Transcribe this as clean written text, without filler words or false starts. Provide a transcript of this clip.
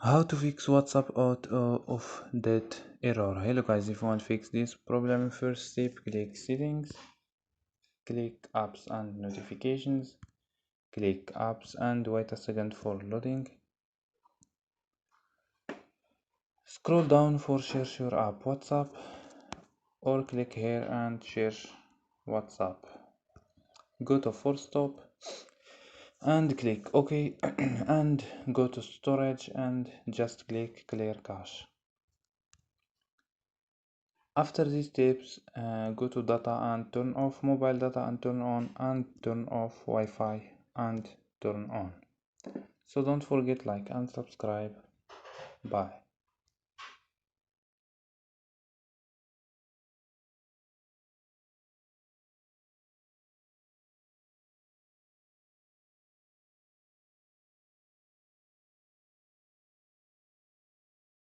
How to fix WhatsApp out of date error? Hello guys, if you want to fix this problem, first step, click settings, click apps and notifications, click apps and wait a second for loading. Scroll down for search your app WhatsApp, or click here and search WhatsApp. Go to full stop and click OK and go to storage and just click clear cache. After these steps, go to data and turn off mobile data and turn on and turn off Wi-Fi and turn on. So don't forget like and subscribe. Bye.